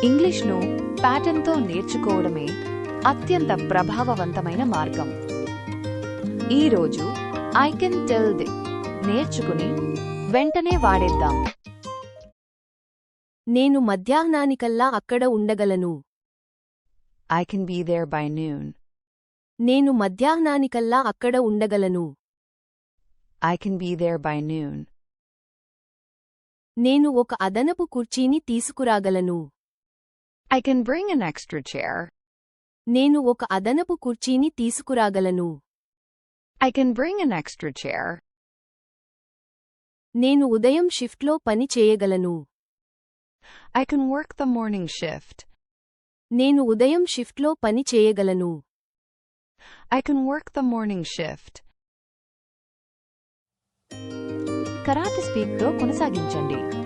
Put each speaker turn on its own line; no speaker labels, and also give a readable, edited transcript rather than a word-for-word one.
ఇంగ్లీష్ను ప్యాటర్న్తో నేర్చుకోవడమే అత్యంత ప్రభావవంతమైన మార్గం. ఈరోజు ఐ కెన్ టెల్ ది నేర్చుకుని వెంటనే వాడేద్దాం.
నేను మధ్యాహ్నానికల్లా అక్కడ ఉండగలను.
I can be there by noon.
నేను మధ్యాహ్నానికల్లా అక్కడ ఉండగలను.
I can be there by noon.
నేను ఒక అదనపు కుర్చీని తీసుకురాగలను.
I can bring an extra chair.
నేను ఒక అదనపు కుర్చీని తీసుకురాగలను.
I can bring an extra chair.
నేను ఉదయం షిఫ్ట్లో పని చేయగలను.
I can work the morning shift.
నేను ఉదయం షిఫ్ట్లో పని చేయగలను.
I can work the morning shift. Karate స్పీక్తో కొనసాగించండి.